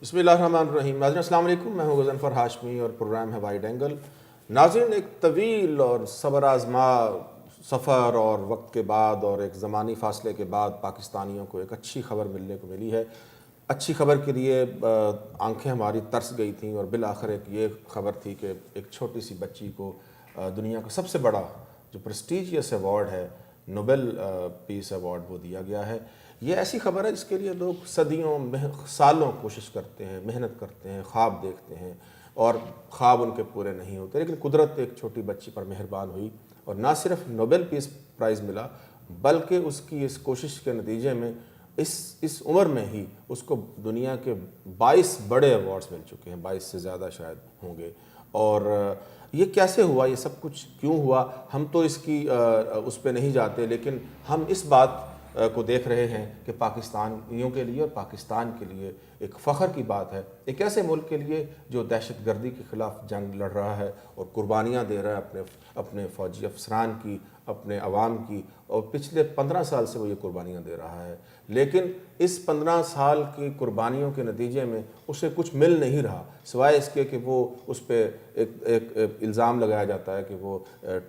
بسم اللہ الرحمن الرحیم. ناظرین السلام علیکم، میں ہوں غضنفر ہاشمی اور پروگرام ہے وائڈ اینگل. ناظرین، ایک طویل اور صبر آزما سفر اور وقت کے بعد اور ایک زمانی فاصلے کے بعد پاکستانیوں کو ایک اچھی خبر ملنے کو ملی ہے. اچھی خبر کے لیے آنکھیں ہماری ترس گئی تھیں، اور بالآخر ایک یہ خبر تھی کہ ایک چھوٹی سی بچی کو دنیا کا سب سے بڑا جو پریسٹیجیس ایوارڈ ہے، نوبل پیس ایوارڈ، وہ دیا گیا ہے. یہ ایسی خبر ہے جس کے لیے لوگ صدیوں سالوں کوشش کرتے ہیں، محنت کرتے ہیں، خواب دیکھتے ہیں، اور خواب ان کے پورے نہیں ہوتے. لیکن قدرت ایک چھوٹی بچی پر مہربان ہوئی اور نہ صرف نوبل پیس پرائز ملا، بلکہ اس کی اس کوشش کے نتیجے میں اس عمر میں ہی اس کو دنیا کے 22 بڑے ایوارڈز مل چکے ہیں، 22 سے زیادہ شاید ہوں گے. اور یہ کیسے ہوا، یہ سب کچھ کیوں ہوا، ہم تو اس پہ نہیں جاتے، لیکن ہم اس بات کو دیکھ رہے ہیں کہ پاکستانیوں کے لیے اور پاکستان کے لیے ایک فخر کی بات ہے، ایک ایسے ملک کے لیے جو دہشت گردی کے خلاف جنگ لڑ رہا ہے اور قربانیاں دے رہا ہے اپنے فوجی افسران کی، اپنے عوام کی، اور پچھلے 15 سال سے وہ یہ قربانیاں دے رہا ہے. لیکن اس 15 سال کی قربانیوں کے نتیجے میں اسے کچھ مل نہیں رہا، سوائے اس کے کہ وہ اس پہ ایک الزام لگایا جاتا ہے کہ وہ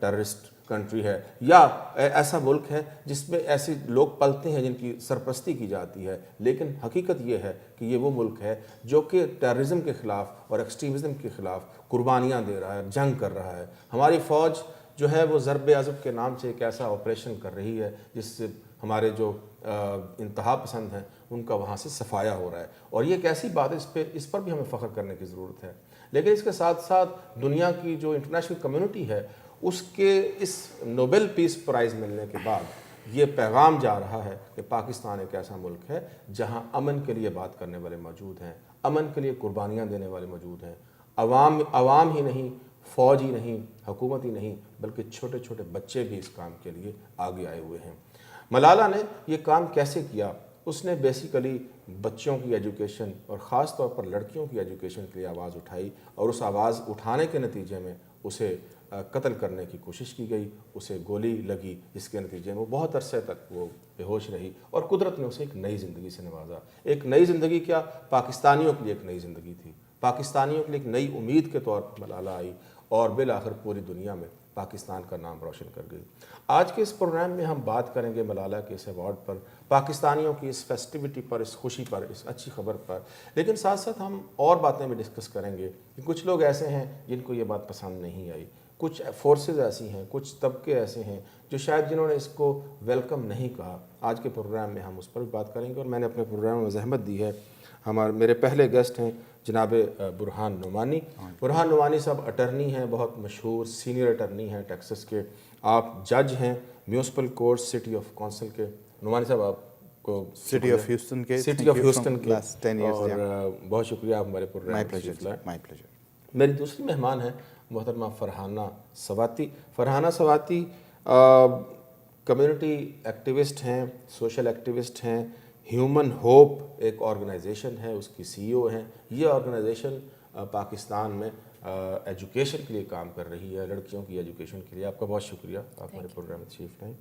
ٹیررسٹ کنٹری ہے، یا ایسا ملک ہے جس میں ایسے لوگ پلتے ہیں جن کی سرپرستی کی جاتی ہے. لیکن حقیقت یہ ہے کہ یہ وہ ملک ہے جو کہ ٹیررزم کے خلاف اور ایکسٹریمزم کے خلاف قربانیاں دے رہا ہے، جنگ کر رہا ہے. ہماری فوج جو ہے وہ ضرب عضب کے نام سے ایک ایسا آپریشن کر رہی ہے جس سے ہمارے جو انتہا پسند ہیں ان کا وہاں سے صفایا ہو رہا ہے. اور یہ ایک ایسی بات ہے، اس پر بھی ہمیں فخر کرنے کی ضرورت ہے. لیکن اس کے ساتھ ساتھ دنیا کی جو انٹرنیشنل کمیونٹی ہے، اس کے اس نوبل پیس پرائز ملنے کے بعد یہ پیغام جا رہا ہے کہ پاکستان ایک ایسا ملک ہے جہاں امن کے لیے بات کرنے والے موجود ہیں، امن کے لیے قربانیاں دینے والے موجود ہیں. عوام ہی نہیں، فوج ہی نہیں، حکومت ہی نہیں، بلکہ چھوٹے چھوٹے بچے بھی اس کام کے لیے آگے آئے ہوئے ہیں. ملالہ نے یہ کام کیسے کیا؟ اس نے بیسیکلی بچوں کی ایجوکیشن اور خاص طور پر لڑکیوں کی ایجوکیشن کے لیے آواز اٹھائی، اور اس آواز اٹھانے کے نتیجے میں اسے قتل کرنے کی کوشش کی گئی، اسے گولی لگی، جس کے نتیجے میں وہ بہت عرصے تک وہ بے ہوش رہی، اور قدرت نے اسے ایک نئی زندگی سے نوازا. ایک نئی زندگی کیا، پاکستانیوں کے لیے ایک نئی زندگی تھی، پاکستانیوں کے لیے ایک نئی امید کے طور پر ملالہ آئی، اور بالآخر پوری دنیا میں پاکستان کا نام روشن کر گئی. آج کے اس پروگرام میں ہم بات کریں گے ملالہ کے اس ایوارڈ پر، پاکستانیوں کی اس فیسٹیوٹی پر، اس خوشی پر، اس اچھی خبر پر. لیکن ساتھ ساتھ ہم اور باتیں بھی ڈسکس کریں گے کہ کچھ لوگ ایسے ہیں جن کو یہ بات پسند نہیں آئی، کچھ فورسز ایسی ہیں، کچھ طبقے ایسے ہیں جو شاید جنہوں نے اس کو ویلکم نہیں کہا. آج کے پروگرام میں ہم اس پر بھی بات کریں گے، اور میں نے اپنے پروگرام میں زحمت دی ہے. میرے پہلے گیسٹ ہیں جناب برہان نعمانی. برہان نعمانی صاحب اٹرنی ہیں، بہت مشہور سینئر اٹرنی ہیں ٹیکسس کے. آپ جج ہیں municipal court city of council کے. نعمانی صاحب آپ کو سٹی آف ہیوسٹن کے اور بہت شکریہ آپ ہمارے پروگرام. میری دوسری مہمان ہیں محترمہ فرحانہ سواتی. فرحانہ سواتی کمیونٹی ایکٹیوسٹ ہیں، سوشل ایکٹیوسٹ ہیں. ہیومن ہوپ ایک آرگنائزیشن ہے، اس کی سی ای او ہیں. یہ آرگنائزیشن پاکستان میں ایجوکیشن کے لیے کام کر رہی ہے، لڑکیوں کی ایجوکیشن کے لیے. آپ کا بہت شکریہ، آپ ہمارے پروگرام میں تشریف لائیں.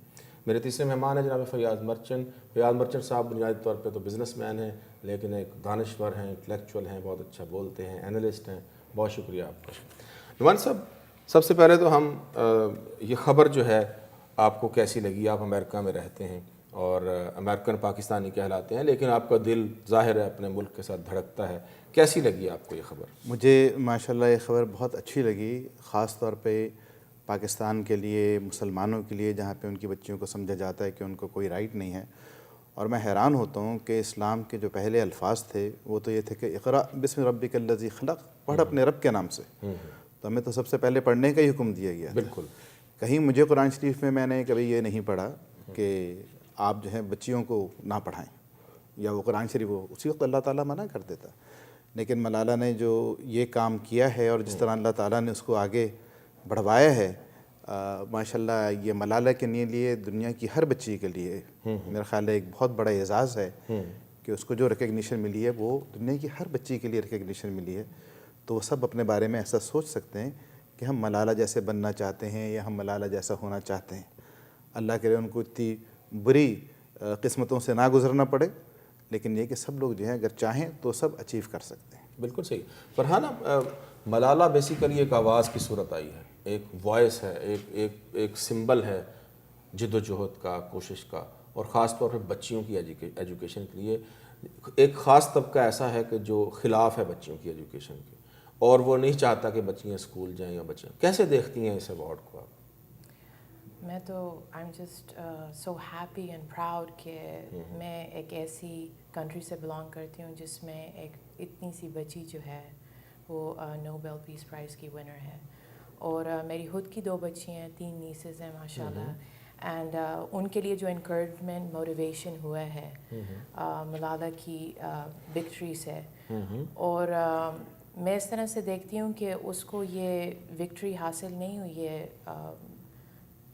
میرے تیسرے مہمان ہیں جناب فیاض مرچنٹ. فیاض مرچنٹ صاحب بنیادی طور پہ تو بزنس مین ہیں، لیکن ایک دانشور ہیں، انٹلیکچوئل ہیں، بہت اچھا بولتے ہیں، اینالسٹ ہیں. بہت شکریہ آپ کا. نعمان صاحب، سب سے پہلے تو ہم یہ خبر جو ہے آپ کو کیسی لگی؟ آپ امریکہ میں رہتے ہیں اور امریکن پاکستانی کہلاتے ہیں، لیکن آپ کا دل ظاہر ہے اپنے ملک کے ساتھ دھڑکتا ہے. کیسی لگی آپ کو یہ خبر؟ مجھے ماشاءاللہ یہ خبر بہت اچھی لگی، خاص طور پہ پاکستان کے لیے، مسلمانوں کے لیے، جہاں پہ ان کی بچیوں کو سمجھا جاتا ہے کہ ان کو کوئی رائٹ نہیں ہے. اور میں حیران ہوتا ہوں کہ اسلام کے جو پہلے الفاظ تھے وہ تو یہ تھے کہ اقرأ بسم ربک الذی خلق، پڑھ اپنے رب کے نام سے. تو ہمیں تو سب سے پہلے پڑھنے کا ہی حکم دیا گیا. بالکل. کہیں مجھے قرآن شریف میں نے کبھی یہ نہیں پڑھا کہ آپ جو ہیں بچیوں کو نہ پڑھائیں، یا وہ قرآن شریف وہ اسی وقت اللہ تعالیٰ منع کر دیتا. لیکن ملالہ نے جو یہ کام کیا ہے اور جس طرح اللہ تعالیٰ نے اس کو آگے بڑھوایا ہے، ماشاءاللہ یہ ملالہ کے لیے دنیا کی ہر بچی کے لیے میرا خیال ہے ایک بہت بڑا اعزاز ہے کہ اس کو جو ریکگنیشن ملی ہے وہ دنیا کی ہر بچی کے لیے ریکگنیشن ملی ہے. تو وہ سب اپنے بارے میں ایسا سوچ سکتے ہیں کہ ہم ملالہ جیسے بننا چاہتے ہیں یا ہم ملالہ جیسا ہونا چاہتے ہیں. اللہ کرے ان کو اتنی بری قسمتوں سے نہ گزرنا پڑے لیکن یہ کہ سب لوگ جو ہیں اگر چاہیں تو سب اچیو کر سکتے ہیں. بالکل صحیح. فرحانہ، ملالہ بیسیکلی ایک آواز کی صورت آئی ہے، ایک وائس ہے، ایک سمبل ہے جد و جہد کا، کوشش کا، اور خاص طور پہ بچیوں کی ایجوکیشن کے لیے. ایک خاص طبقہ ایسا ہے کہ جو خلاف ہے بچیوں کی ایجوکیشن کے، اور وہ نہیں چاہتا کہ بچیاں اسکول جائیں یا بچیاں. کیسے دیکھتی ہیں اس ایوارڈ کو آپ؟ میں تو I am just so happy and proud کہ میں ایک ایسی کنٹری سے بلانگ کرتی ہوں جس میں ایک اتنی سی بچی جو ہے وہ نوبل پیس پرائز کی ونر ہے. اور میری خود کی 2 بچی ہیں، 3 نیسز ہیں ماشاء اللہ. اینڈ ان کے لیے جو انکریجمنٹ موٹیویشن ہوا ہے ملالہ کی وکٹری سے، اور میں اس طرح سے دیکھتی ہوں کہ اس کو یہ وکٹری حاصل نہیں ہوئی ہے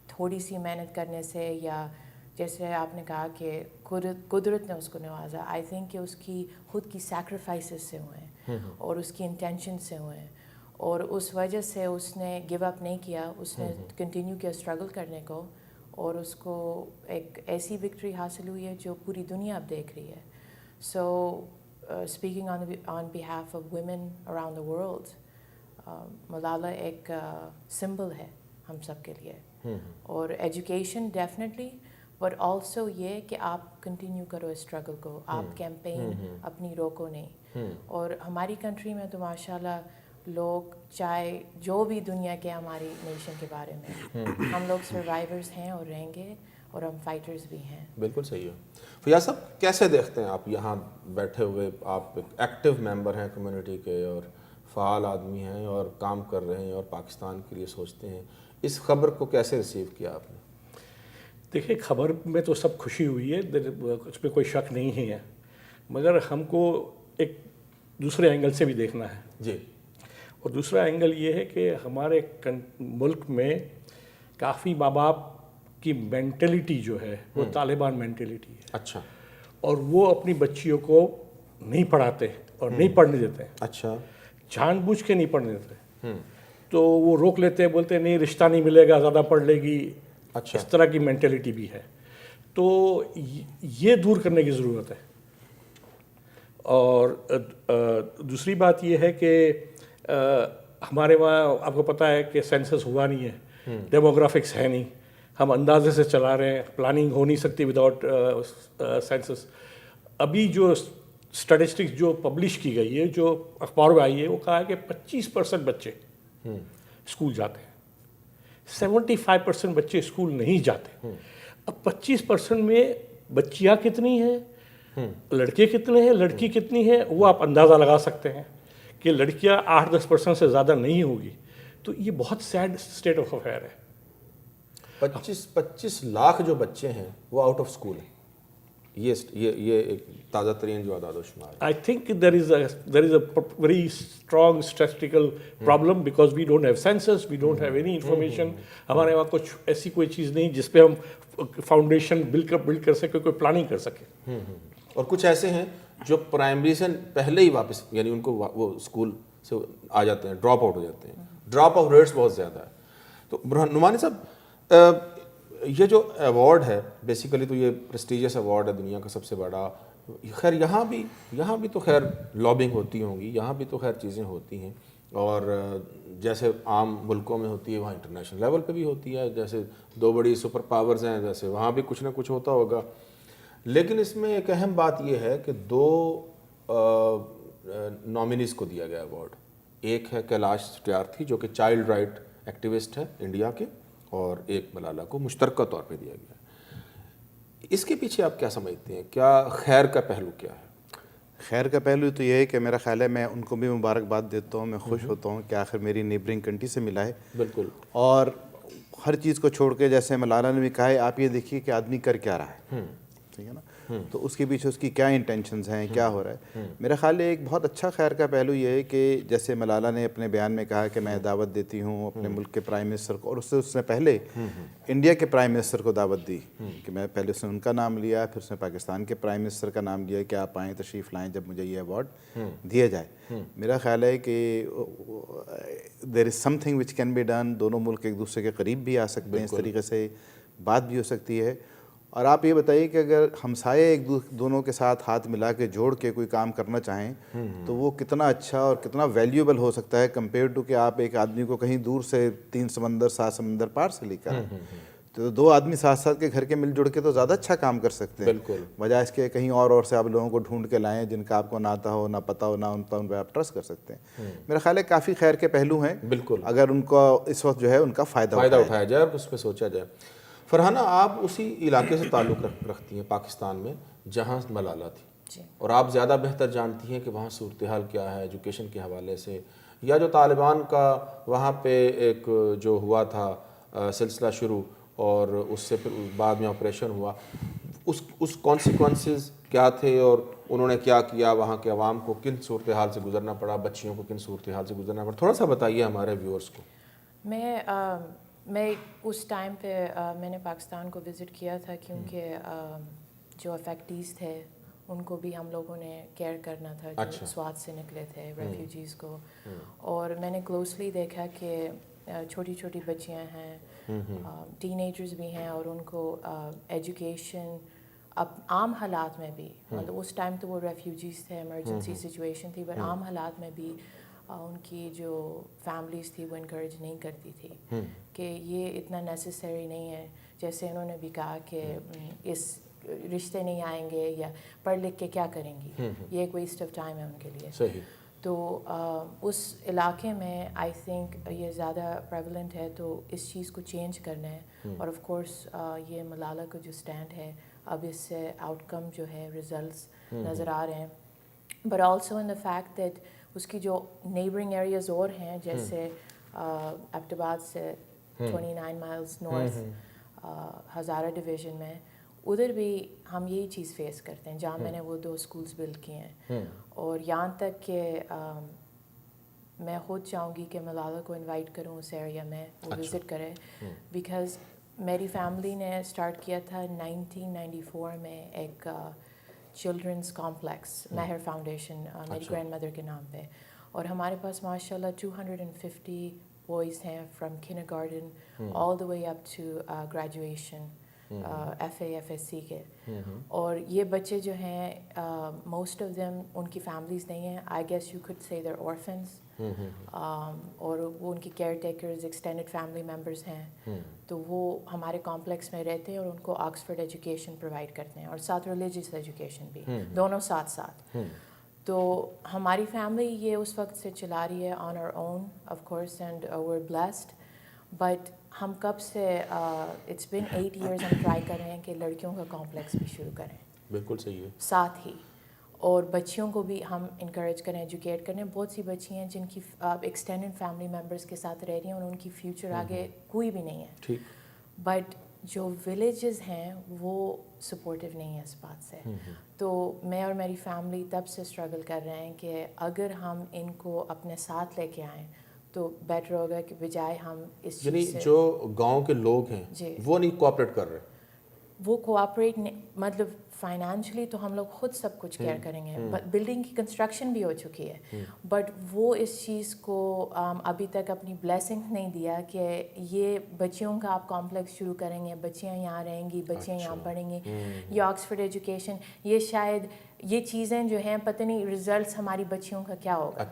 تھوڑی سی محنت کرنے سے، یا جیسے آپ نے کہا کہ قدرت نے اس کو نوازا. آئی تھنک کہ اس کی خود کی سیکریفائسز سے ہوئے ہیں اور اس کی انٹینشن سے ہوئے ہیں، اور اس وجہ سے اس نے گیو اپ نہیں کیا، اس نے کنٹینیو کیا اسٹرگل کرنے کو، اور اس کو ایک ایسی وکٹری حاصل ہوئی ہے جو پوری دنیا اب دیکھ رہی ہے. So speaking on behalf of women around the world, Malala ایک سمبل ہے ہم سب کے لیے. اور ایجوکیشن ڈیفینیٹلی، بٹ آلسو یہ کہ آپ کنٹینیو کرو اسٹرگل کو، آپ کیمپین اپنی روکو نہیں. اور ہماری کنٹری میں تو ماشاء اللہ لوگ چاہے جو بھی دنیا کے ہماری نیشن کے بارے میں، ہم لوگ سروائیورز ہیں اور رہیں گے، اور ہم فائٹرز بھی ہیں. بالکل صحیح ہے. فیاض صاحب، کیسے دیکھتے ہیں آپ یہاں بیٹھے ہوئے، آپ ایک ایکٹیو ممبر ہیں کمیونٹی کے اور فعال آدمی ہیں اور کام کر رہے ہیں اور پاکستان کے لیے سوچتے ہیں، اس خبر کو کیسے ریسیو کیا آپ نے؟ دیکھیے، خبر میں تو سب خوشی ہوئی ہے، اس پہ کوئی شک نہیں ہے، مگر ہم کو ایک دوسرے اینگل سے بھی دیکھنا ہے. جی. اور دوسرا اینگل یہ ہے کہ ہمارے ملک میں کافی ماں باپ کی مینٹلٹی جو ہے وہ طالبان مینٹلٹی ہے. اچھا. اور وہ اپنی بچیوں کو نہیں پڑھاتے اور نہیں پڑھنے دیتے. اچھا. جان بوجھ کے نہیں پڑھنے دیتے، تو وہ روک لیتے ہیں، بولتے ہیں نہیں رشتہ نہیں ملے گا، زیادہ پڑھ لے گی. اچھا. اس طرح کی مینٹلٹی بھی ہے، تو یہ دور کرنے کی ضرورت ہے. اور دوسری بات یہ ہے کہ ہمارے وہاں آپ کو پتہ ہے کہ سینسس ہوا نہیں ہے، ڈیموگرافکس ہے نہیں، ہم اندازے سے چلا رہے ہیں، پلاننگ ہو نہیں سکتی وداؤٹ سینسس. ابھی جو اسٹیٹسٹکس جو پبلش کی گئی ہے، جو اخبار میں آئی ہے، وہ کہا ہے کہ 25% بچے اسکول جاتے ہیں، 75% بچے اسکول نہیں جاتے. اب 25% میں بچیاں کتنی ہیں، لڑکے کتنے ہیں، لڑکی کتنی ہیں، وہ آپ اندازہ لگا سکتے ہیں کہ لڑکیاں 8-10% سے زیادہ نہیں ہوگی. تو یہ بہت سیڈ اسٹیٹ آف افیئر ہے. 25 لاکھ جو بچے ہیں وہ آؤٹ آف اسکول ہیں. یہ ایک تازہ ترین جو اعداد و شمار ہے. I think there is a very strong statistical problem because we don't have census, we don't have any information. ہمارے وہاں کچھ ایسی کوئی چیز نہیں جس پہ ہم فاؤنڈیشن بلڈ کر سکے، کوئی پلاننگ کر سکے. اور کچھ ایسے ہیں جو پرائمری سے پہلے ہی واپس، یعنی ان کو وہ اسکول سے آ جاتے ہیں، ڈراپ آؤٹ ہو جاتے ہیں. ڈراپ آؤٹ ریٹس بہت زیادہ ہے. تو نعمانی صاحب، یہ جو ایوارڈ ہے بیسیکلی تو یہ پریسٹیجیس ایوارڈ ہے، دنیا کا سب سے بڑا. خیر یہاں بھی تو خیر لابنگ ہوتی ہوں گی، یہاں بھی تو خیر چیزیں ہوتی ہیں، اور جیسے عام ملکوں میں ہوتی ہے وہاں انٹرنیشنل لیول پہ بھی ہوتی ہے. جیسے 2 بڑی سپر پاورز ہیں، جیسے وہاں بھی کچھ نہ کچھ ہوتا ہوگا. لیکن اس میں ایک اہم بات یہ ہے کہ 2 نامینیز کو دیا گیا ایوارڈ. ایک ہے کیلاش ستیارتھی جو کہ چائلڈ رائٹ ایکٹیوسٹ ہے انڈیا کے، اور ایک ملالہ کو مشترکہ طور پہ دیا گیا. اس کے پیچھے آپ کیا سمجھتے ہیں؟ کیا خیر کا پہلو کیا ہے؟ خیر کا پہلو تو یہ ہے کہ میرا خیال ہے میں ان کو بھی مبارکباد دیتا ہوں. میں خوش ہوتا ہوں کہ آخر میری نیبرنگ کنٹری سے ملا ہے. بالکل. اور ہر چیز کو چھوڑ کے، جیسے ملالہ نے بھی کہا ہے، آپ یہ دیکھیے کہ آدمی کر کیا رہا ہے، ٹھیک ہے نا، تو اس کے پیچھے اس کی کیا انٹینشنز ہیں، کیا ہو رہا ہے. میرا خیال ہے ایک بہت اچھا خیر کا پہلو یہ ہے کہ جیسے ملالہ نے اپنے بیان میں کہا کہ میں دعوت دیتی ہوں اپنے ملک کے پرائم منسٹر کو، اور اس نے پہلے انڈیا کے پرائم منسٹر کو دعوت دی کہ میں پہلے اس نے ان کا نام لیا، پھر اس نے پاکستان کے پرائم منسٹر کا نام لیا کہ آپ آئیں، تشریف لائیں جب مجھے یہ ایوارڈ دیا جائے. میرا خیال ہے کہ there is something which can be done. دونوں ملک ایک دوسرے کے قریب بھی آ سکتے ہیں، اس طریقے سے بات بھی ہو سکتی ہے. اور آپ یہ بتائیے کہ اگر ہمسائے ایک دونوں کے ساتھ ہاتھ ملا کے جوڑ کے کوئی کام کرنا چاہیں تو وہ کتنا اچھا اور کتنا ویلیوبل ہو سکتا ہے کمپیئر ٹو کہ آپ ایک آدمی کو کہیں دور سے 3 سمندر 7 سمندر پار سے لے کر آئیں۔ تو 2 آدمی ساتھ ساتھ کے گھر کے مل جڑ کے تو زیادہ اچھا کام کر سکتے ہیں، بالکل، بجائے اس کے کہیں اور سے آپ لوگوں کو ڈھونڈ کے لائیں جن کا آپ کو نہ آتا ہو نہ پتہ ہو، نہ ان پہ آپ ٹرسٹ کر سکتے ہیں۔ میرا خیال ہے کافی خیر کے پہلو ہیں، بالکل، اگر ان کو اس وقت جو ہے ان کا فائدہ اٹھایا جائے اور اس پہ سوچا جائے۔ فرحانہ، آپ اسی علاقے سے تعلق رکھتی ہیں پاکستان میں جہاں ملالہ تھی، جی اور آپ زیادہ بہتر جانتی ہیں کہ وہاں صورتحال کیا ہے ایجوکیشن کے حوالے سے، یا جو طالبان کا وہاں پہ ایک جو ہوا تھا سلسلہ شروع اور اس سے پھر بعد میں آپریشن ہوا، اس کانسیکوینسز کیا تھے اور انہوں نے کیا کیا، وہاں کے عوام کو کن صورتحال سے گزرنا پڑا، بچیوں کو کن صورتحال سے گزرنا پڑا، تھوڑا سا بتائیے ہمارے ویورز کو۔ میں اس ٹائم پہ میں نے پاکستان کو وزٹ کیا تھا کیونکہ جو افیکٹیز تھے ان کو بھی ہم لوگوں نے کیئر کرنا تھا جو سوات سے نکلے تھے ریفیوجیز کو، اور میں نے کلوزلی دیکھا کہ چھوٹی چھوٹی بچیاں ہیں، ٹین ایجرز بھی ہیں، اور ان کو ایجوکیشن اب عام حالات میں بھی، مطلب اس ٹائم تو وہ ریفیوجیز تھے، ایمرجنسی سچویشن تھی، بٹ عام حالات میں بھی ان کی جو فیملیز تھی وہ انکریج نہیں کرتی تھی کہ یہ اتنا نیسسری نہیں ہے، جیسے انہوں نے بھی کہا کہ اس رشتے نہیں آئیں گے یا پڑھ لکھ کے کیا کریں گی، یہ ایک ویسٹ آف ٹائم ہے ان کے لیے۔ صحیح۔ تو اس علاقے میں آئی تھنک یہ زیادہ پریولنٹ ہے، تو اس چیز کو چینج کرنا ہے، اور آف کورس یہ ملالہ کا جو اسٹینڈ ہے اب اس سے آؤٹ کم جو ہے ریزلٹس نظر آ رہے ہیں، but also in the fact that اس کی جو نیبرنگ ایریاز اور ہیں جیسے ایبٹ آباد سے 29 مائلز نارتھ ہزارہ ڈویژن میں، ادھر بھی ہم یہی چیز فیس کرتے ہیں، جہاں میں نے وہ 2 اسکولز بلڈ کیے ہیں، اور یہاں تک کہ میں خود چاہوں گی کہ ملالہ کو انوائٹ کروں اس ایریا میں، وہ وزٹ کرے، بیکاز میری فیملی نے اسٹارٹ کیا تھا 1994 میں ایک چلڈرنس کمپلیکس مہر فاؤنڈیشن میری گرینڈ مدر کے نام پہ، اور ہمارے پاس ماشاء اللہ 250 بوائز ہیں from kindergarten all the way up to graduation, F A F S C کے، اور یہ بچے جو ہیں موسٹ آف دیم ان کی فیملیز نہیں ہیں، آئی گیس یو کڈ سے دیر اورفنس، اور وہ ان کی care takers extended family members ہیں، تو وہ ہمارے کمپلیکس میں رہتے ہیں اور ان کو آکسفورڈ ایجوکیشن پرووائڈ کرتے ہیں، اور ساتھ ریلیجیس ایجوکیشن بھی، دونوں ساتھ ساتھ۔ تو ہماری فیملی یہ اس وقت سے چلا رہی ہے on our own of course, and we are blessed, but ہم کب سے اٹس بن 8 ایئرز ہم ٹرائی کر رہے ہیں کہ لڑکیوں کا کمپلیکس بھی شروع کریں، بالکل صحیح ہے، ساتھ ہی، اور بچیوں کو بھی ہم انکریج کریں، ایجوکیٹ کریں۔ بہت سی بچی ہیں جن کی ایکسٹینڈیڈ فیملی ممبرس کے ساتھ رہ رہی ہیں اور ان کی فیوچر آگے کوئی بھی نہیں ہے، ٹھیک، بٹ جو ولیجز ہیں وہ سپورٹیو نہیں ہے اس بات سے۔ تو میں اور میری فیملی تب سے اسٹرگل کر رہے ہیں کہ اگر ہم ان کو اپنے ساتھ لے کے آئیں تو بیٹر ہوگا کہ بجائے ہم اس یعنی چیز سے، جو گاؤں کے لوگ ہیں جی، وہ نہیں کوآپریٹ کر رہے، وہ کوآپریٹ مطلب فائنینشلی تو ہم لوگ خود سب کچھ کیئر کریں گے، بلڈنگ کی کنسٹرکشن بھی ہو چکی ہے، بٹ وہ اس چیز کو ابھی تک اپنی بلیسنگ نہیں دیا کہ یہ بچیوں کا آپ کمپلیکس شروع کریں گے، بچیاں یہاں رہیں گی، بچیاں یہاں پڑھیں گی، یہ آکسفورڈ ایجوکیشن، یہ شاید یہ چیزیں جو ہیں پتہ نہیں ریزلٹس ہماری بچیوں کا کیا ہوگا،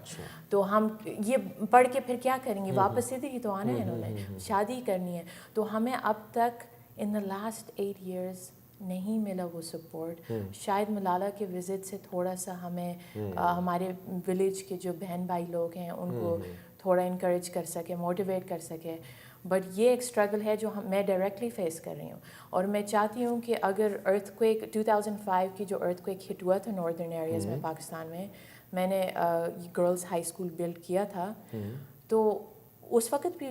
تو ہم یہ پڑھ کے پھر کیا کریں گے، واپس ادھر ہی تو آنا ہے، انہوں نے شادی کرنی ہے، تو ہمیں اب تک ان دا لاسٹ 8 ایئرز نہیں ملا وہ سپورٹ۔ شاید ملالہ کے وزٹ سے تھوڑا سا ہمیں ہمارے ولیج کے جو بہن بھائی لوگ ہیں ان کو تھوڑا انکریج کر سکے، موٹیویٹ کر سکے، بٹ یہ ایک اسٹرگل ہے جو میں ڈائریکٹلی فیس کر رہی ہوں، اور میں چاہتی ہوں کہ اگر ارتھ کویک 2005 کی جو ارتھ کویک ہٹ ہوا تھا ناردرن ایریاز میں پاکستان میں نے گرلز ہائی اسکول بلڈ کیا تھا، تو اس وقت بھی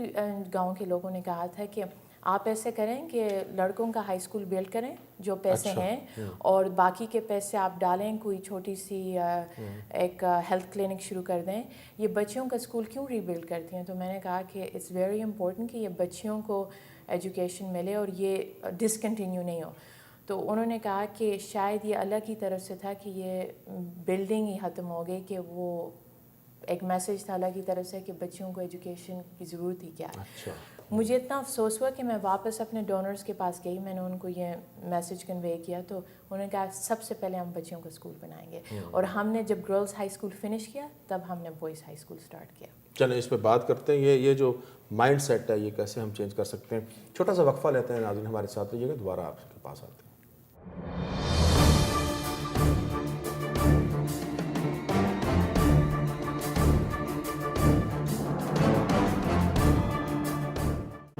گاؤں کے لوگوں نے کہا تھا کہ آپ ایسے کریں کہ لڑکوں کا ہائی اسکول بلڈ کریں جو پیسے ہیں، اور باقی کے پیسے آپ ڈالیں کوئی چھوٹی سی ایک ہیلتھ کلینک شروع کر دیں، یہ بچیوں کا اسکول کیوں ری بلڈ کرتی ہیں؟ تو میں نے کہا کہ اٹس ویری امپورٹنٹ کہ یہ بچیوں کو ایجوکیشن ملے اور یہ ڈسکنٹینیو نہیں ہو۔ تو انہوں نے کہا کہ شاید یہ اللہ کی طرف سے تھا کہ یہ بلڈنگ ہی ختم ہو گئی، کہ وہ ایک میسج تھا اللہ کی طرف سے کہ بچیوں کو ایجوکیشن کی ضرورت ہی کیا ہے۔ مجھے اتنا افسوس ہوا کہ میں واپس اپنے ڈونرز کے پاس گئی, میں نے ان کو یہ میسج کنوے کیا, تو انہوں نے کہا سب سے پہلے ہم بچیوں کو اسکول بنائیں گے. اور ہم نے جب گرلز ہائی اسکول فنش کیا تب ہم نے بوائز ہائی اسکول اسٹارٹ کیا. چلیں اس پہ بات کرتے ہیں, یہ جو مائنڈ سیٹ ہے یہ کیسے ہم چینج کر سکتے ہیں. چھوٹا سا وقفہ لیتے ہیں ناظرین, ہمارے ساتھ رہیے گا, دوبارہ آپ کے پاس آتے ہیں.